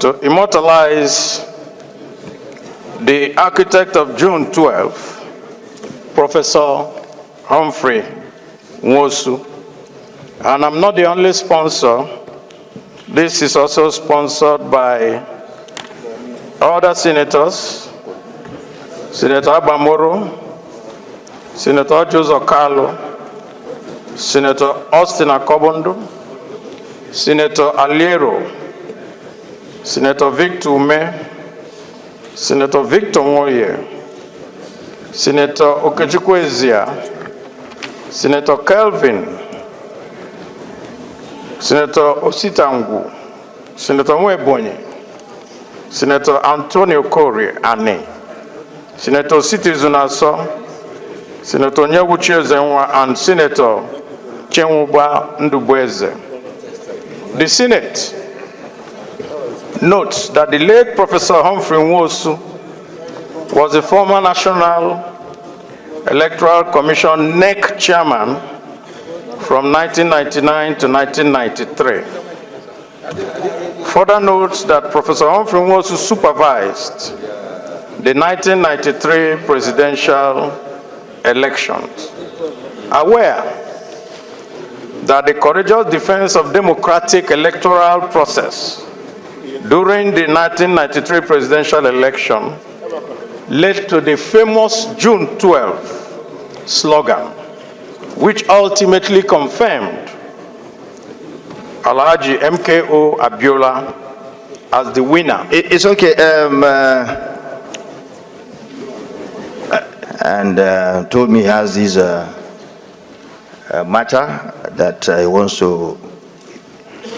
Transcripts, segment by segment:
to immortalize the architect of June 12, Professor Humprey Nwosu. And I'm not the only sponsor. This is also sponsored by other senators, Senator Abamoro, Senator Joseph Carlo, Senator Austin Akobondo, Senator Aliero, Senator Victor Ume, Senator Victor Moye, Senator Okechukwu, Senator Kelvin, Senator Ositangu, Senator Mwebonyi, Senator Antonio Kori Ane, Senator Citizen Aso, Senator Nyewuchi Ezenwa, and Senator Chenwuba Ndubweze. The Senate notes that the late Professor Humprey Nwosu was a former National Electoral Commission NEC chairman from 1999 to 1993. Further notes that Professor Humprey Nwosu supervised the 1993 presidential elections. Aware that the courageous defense of democratic electoral process during the 1993 presidential election led to the famous June 12 slogan, which ultimately confirmed Alhaji MKO Abiola as the winner. It's okay. And told me he has this matter that he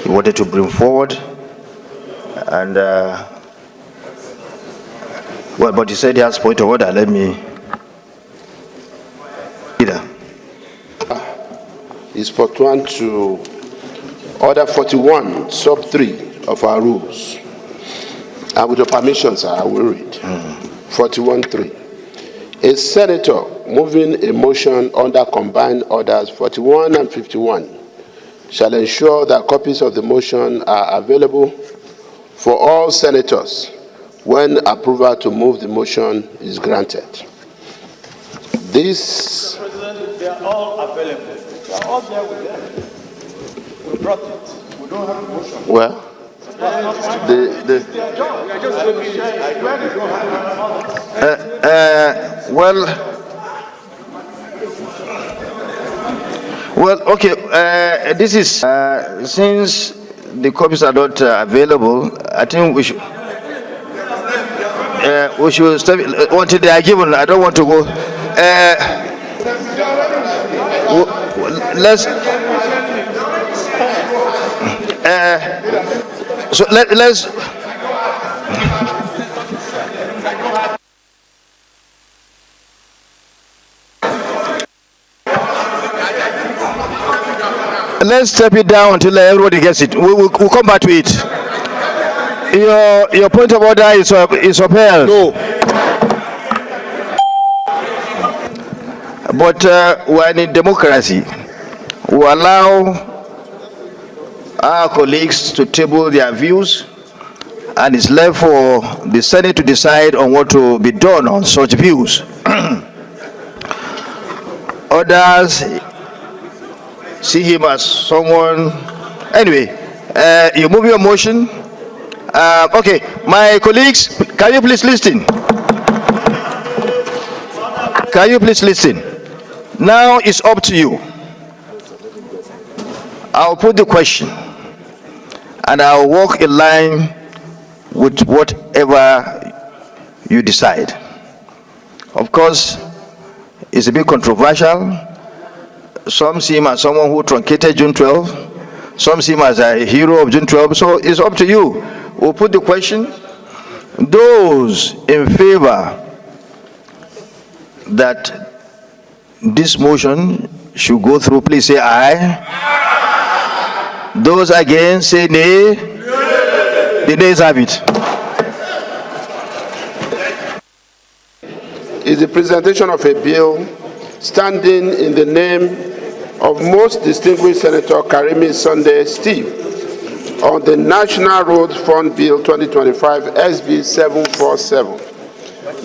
wanted to bring forward, and well, but he said he has point of order. Let me. Is pursuant to Order 41, Sub 3 of our rules. And with your permission, sir, I will read. 41.3. A senator moving a motion under combined orders 41 and 51 shall ensure that copies of the motion are available for all senators when approval to move the motion is granted. This. Mr. President, they are all available. They are all there with them. We brought it. We don't have a motion. Well, well, okay. This is since the copies are not available. I think we should stop until they are given. I don't want to go. Let's. So let's. Let's step it down until everybody gets it. We'll come back to it. Your point of order is upheld. No. But we're in democracy. We allow our colleagues to table their views, and it's left for the Senate to decide on what to be done on such views. Others see him as someone. Anyway, you move your motion. Okay, my colleagues, can you please listen? Can you please listen? Now it's up to you. I'll put the question, and I'll walk in line with whatever you decide. Of course, it's a bit controversial. Some see him as someone who truncated June 12. Some see him as a hero of June 12. So it's up to you. We'll put the question. Those in favor that this motion should go through, please say aye. Those against, say nay. The nays have it. Is the presentation of a bill standing in the name of most distinguished Senator Karimi Sunday Steve, on the National Road Fund Bill 2025 SB 747.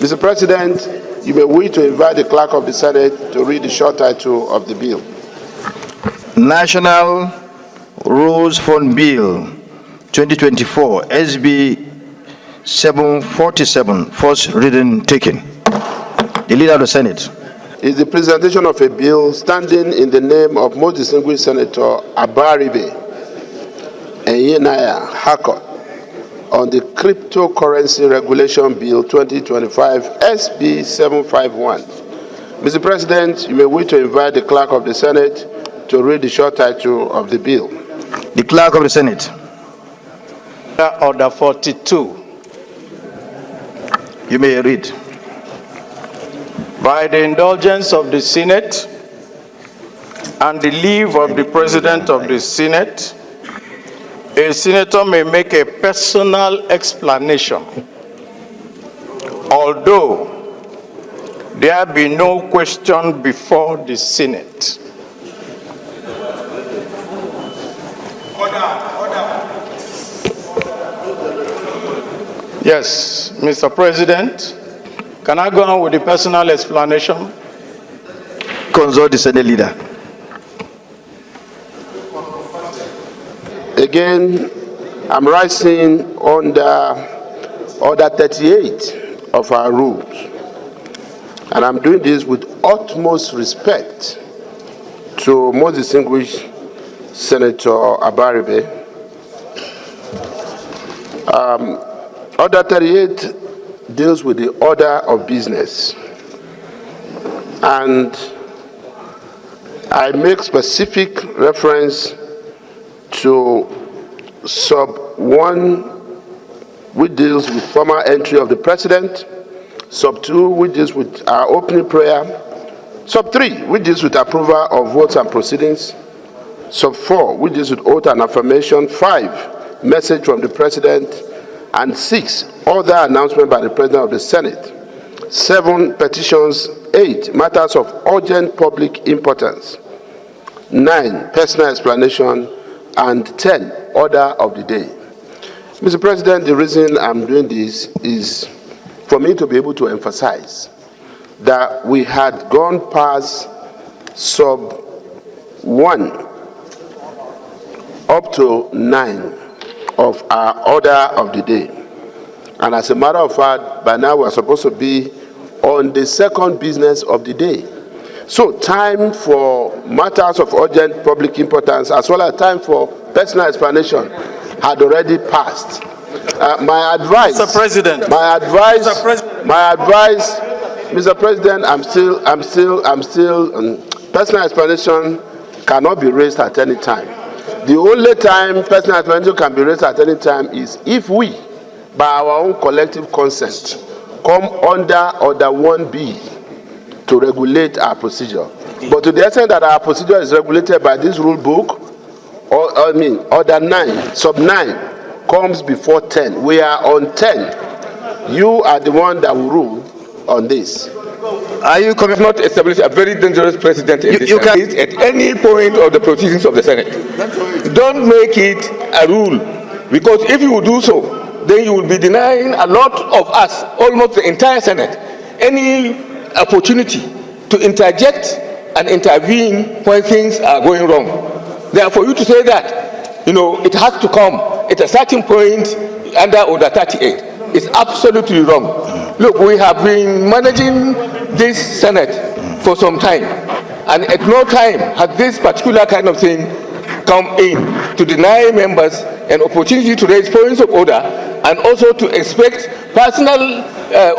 Mr. President, you may wish to invite the Clerk of the Senate to read the short title of the bill. National Roads Fund Bill 2024 SB 747, first reading taken. The Leader of the Senate. Is the presentation of a bill standing in the name of most distinguished Senator Abaribe and Yenaya Hakot on the Cryptocurrency Regulation Bill 2025 SB 751. Mr. President, you may wish to invite the Clerk of the Senate to read the short title of the bill. The Clerk of the Senate. Order 42. You may read. By the indulgence of the Senate and the leave of the President of the Senate, a senator may make a personal explanation, although there be no question before the Senate. Yes, Mr. President, can I go on with the personal explanation? Consult the Senate Leader. Again, I'm rising under Order 38 of our rules, and I'm doing this with utmost respect to most distinguished Senator Abaribe. Order 38 deals with the order of business, and I make specific reference to sub 1, which deals with formal entry of the President, sub 2, which deals with our opening prayer, sub 3, which deals with approval of votes and proceedings, sub 4, which deals with oath and affirmation, 5, message from the President, and 6, other announcement by the President of the Senate, 7, petitions, 8, matters of urgent public importance, 9, personal explanation, and 10, order of the day. Mr. President, the reason I'm doing this is for me to be able to emphasize that we had gone past sub 1 up to 9 of our order of the day. And as a matter of fact, by now we're supposed to be on the second business of the day. So time for matters of urgent public importance as well as time for personal explanation had already passed. My advice, Mr. President. Mr. President, I'm still, personal explanation cannot be raised at any time. The only time personal explanation can be raised at any time is if we, by our own collective consent, come under Order 1B to regulate our procedure. But to the extent that our procedure is regulated by this rule book, Order 9, sub 9 comes before 10. We are on 10. You are the one that will rule on this. Are you If not establish a very dangerous precedent in this Senate at any point of the proceedings of the Senate. Don't make it a rule, because if you do so, then you will be denying a lot of us, almost the entire Senate, any opportunity to interject and intervene when things are going wrong. Therefore, you to say that, it has to come at a certain point under Order 38 is absolutely wrong. Look, we have been managing this Senate for some time, and at no time has this particular kind of thing come in to deny members an opportunity to raise points of order and also to expect personal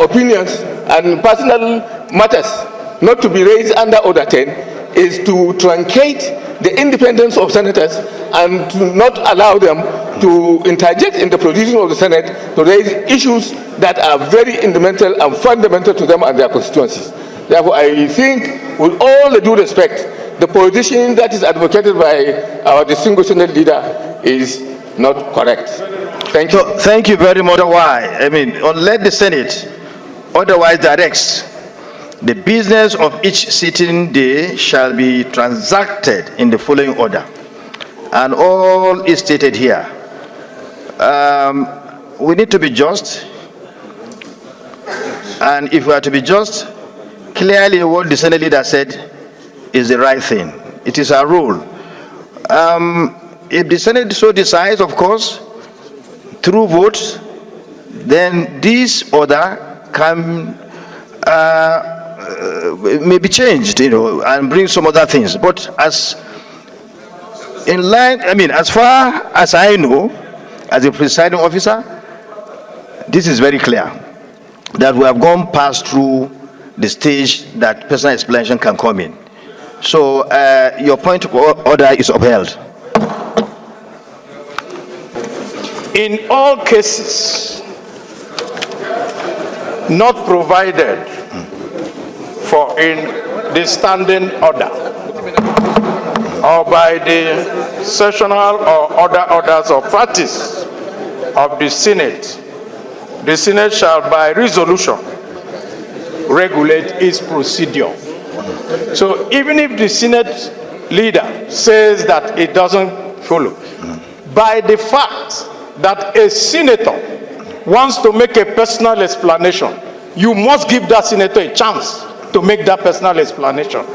opinions and personal matters not to be raised under Order 10 is to truncate the independence of senators and to not allow them to interject in the proceedings of the Senate to raise issues that are very fundamental to them and their constituencies. Therefore, I think, with all the due respect, the position that is advocated by our distinguished Senate leader is not correct. Thank you. So, thank you very much. Why? Unless the Senate otherwise directs, the business of each sitting day shall be transacted in the following order, and all is stated here. We need to be just. And if we are to be just, clearly what the Senate leader said is the right thing. It is our rule. If the Senate so decides, of course, through votes, then this order can may be changed, and bring some other things. But as far as I know, as a presiding officer, this is very clear that we have gone past through the stage that personal explanation can come in. So your point of order is upheld. In all cases not provided for in the standing order or by the sessional or other orders of practice of the Senate shall by resolution regulate its procedure. So even if the Senate leader says that it doesn't follow, by the fact that a senator wants to make a personal explanation, you must give that senator a chance to make that personal explanation.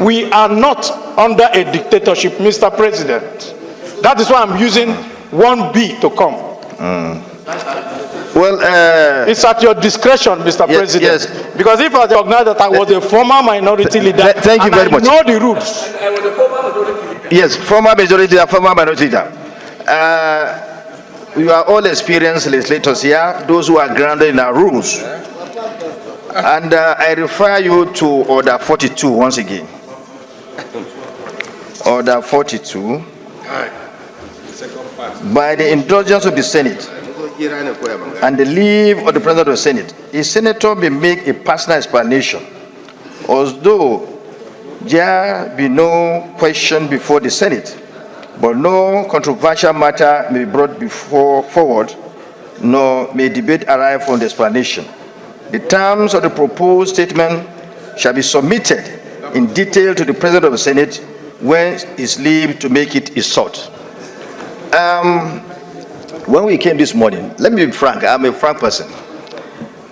We are not under a dictatorship, Mr. President. That is why I'm using 1B to come. Well, it's at your discretion, Mr. President. Yes. Because if I recognize that I was a former minority leader, thank you very much. I know the rules. I was a former majority leader. Yes, former majority leader, former minority leader. We are all experienced legislators here, those who are grounded in our rules. And I refer you to Order 42 once again. Order 42. By the indulgence of the Senate and the leave of the President of the Senate, a senator may make a personal explanation, although there be no question before the Senate, but no controversial matter may be brought forward, nor may debate arise from the explanation. The terms of the proposed statement shall be submitted in detail to the President of the Senate when his leave to make it is sought. When we came this morning, let me be frank, I'm a frank person.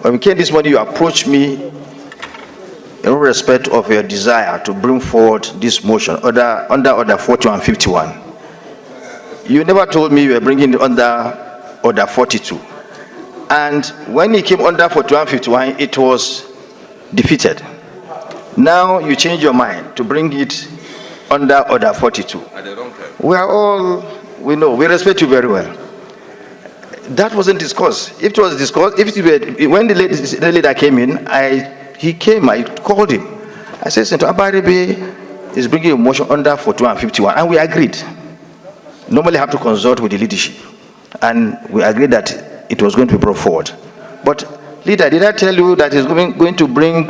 When we came this morning, you approached me in respect of your desire to bring forward this motion under Order 41 and 51. You never told me you were bringing it under Order 42. And when it came under 41 and 51, it was defeated. Now you change your mind to bring it under Order 42. We are all, we know, we respect you very well. That wasn't discussed. If it was discussed, when the leader came in, I called him. I said, Senator Abaribe is bringing a motion under 41 and 51, and we agreed. Normally have to consult with the leadership, and we agreed that it was going to be brought forward. But leader, did I tell you that he's going to bring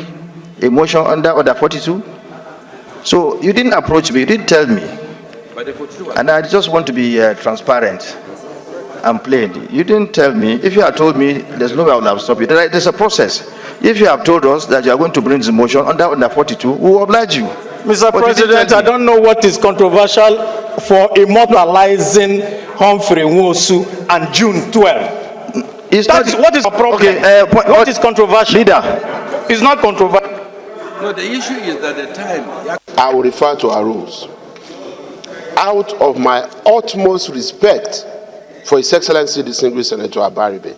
a motion under Order 42? So you didn't approach me, you didn't tell me. And I just want to be transparent and plain. You didn't tell me. If you had told me, there's no way I would have stopped you. There's a process. If you have told us that you are going to bring the motion under 42, we will oblige you. Mr. President, I don't know what is controversial for immortalizing Humprey, Nwosu, and June 12. What is the problem? Okay, what is controversial? Leader. It's not controversial. No, the issue is that the time. I will refer to our rules. Out of my utmost respect for His Excellency Distinguished Senator Abaribe,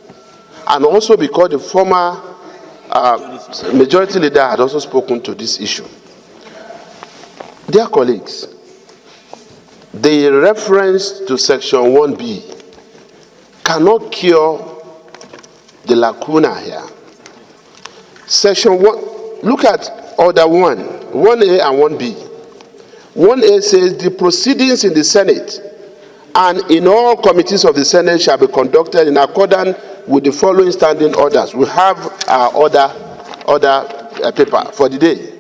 and also because the former majority leader had also spoken to this issue. Dear colleagues, the reference to Section 1B cannot cure the lacuna here. Section 1, look at Order 1, 1A and 1B. 1A says the proceedings in the Senate and in all committees of the Senate shall be conducted in accordance with the following standing orders. We have our order paper for the day.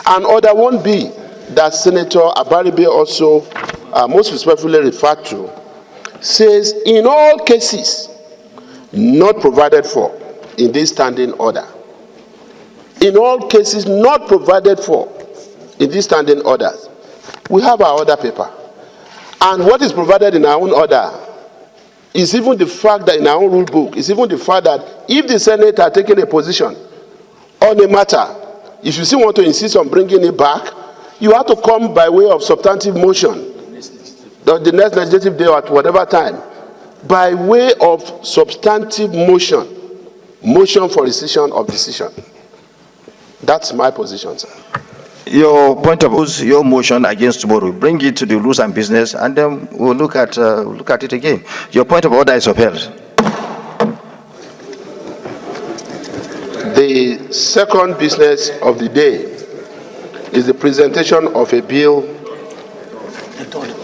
And Order 1B that Senator Abaribe also most respectfully referred to says in all cases not provided for in this standing order. In all cases not provided for in these standing orders. We have our order paper. And what is provided in our own order It's even the fact that in our own rule book, it's even the fact that if the Senate are taking a position on a matter, if you still want to insist on bringing it back, you have to come by way of substantive motion, the next legislative day or at whatever time, by way of substantive motion for rescission of decision. That's my position, sir. Your point of view, your motion against tomorrow, bring it to the rules and business, and then we'll look at it again. Your point of order is upheld. The second business of the day is the presentation of a bill.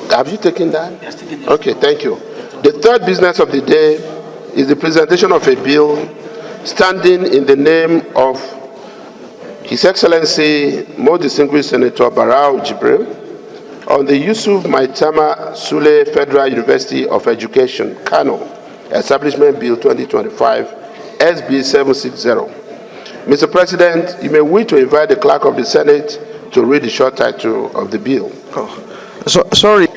Have you taken that? Yes, taken it. Okay, thank you. The third business of the day is the presentation of a bill standing in the name of His Excellency, Most Distinguished Senator Barau Jibril, on the Yusuf Maitama Sule Federal University of Education, Kano, Establishment Bill 2025, SB 760. Mr. President, you may wish to invite the Clerk of the Senate to read the short title of the bill. Sorry.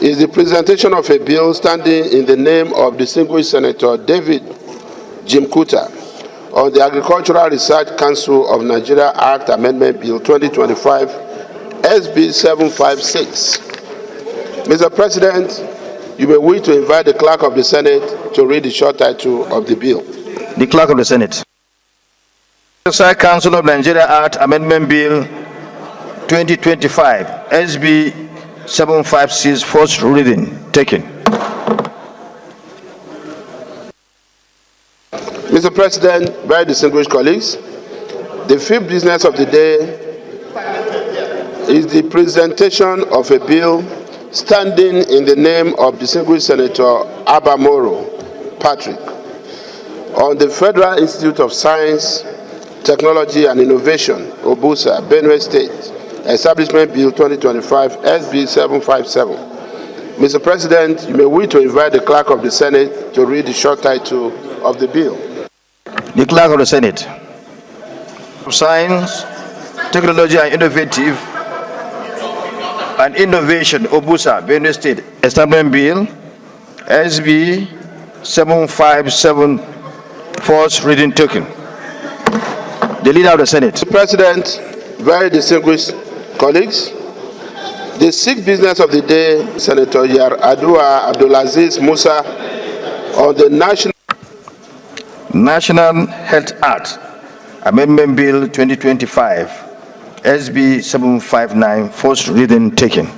Is the presentation of a bill standing in the name of Distinguished Senator David Jim Kuta on the Agricultural Research Council of Nigeria Act Amendment Bill 2025, SB 756. Mr. President, you may wish to invite the Clerk of the Senate to read the short title of the bill. The Clerk of the Senate. Research Council of Nigeria Act Amendment Bill 2025, SB 756, first reading, taken. Mr. President, very distinguished colleagues, the fifth business of the day is the presentation of a bill standing in the name of Distinguished Senator Abamoro Patrick on the Federal Institute of Science, Technology and Innovation, Obusa, Benue State, Establishment Bill 2025, SB 757. Mr. President, you may wish to invite the Clerk of the Senate to read the short title of the bill. The Clerk of the Senate. Science, Technology and Innovation, Obusa, Benue State, Establishment Bill, SB 757, first reading taken. The Leader of the Senate. Mr. President, very distinguished colleagues, the sixth business of the day, Senator Yar Adua Abdulaziz Musa on the National Health Act Amendment Bill 2025, SB 759, first reading taken.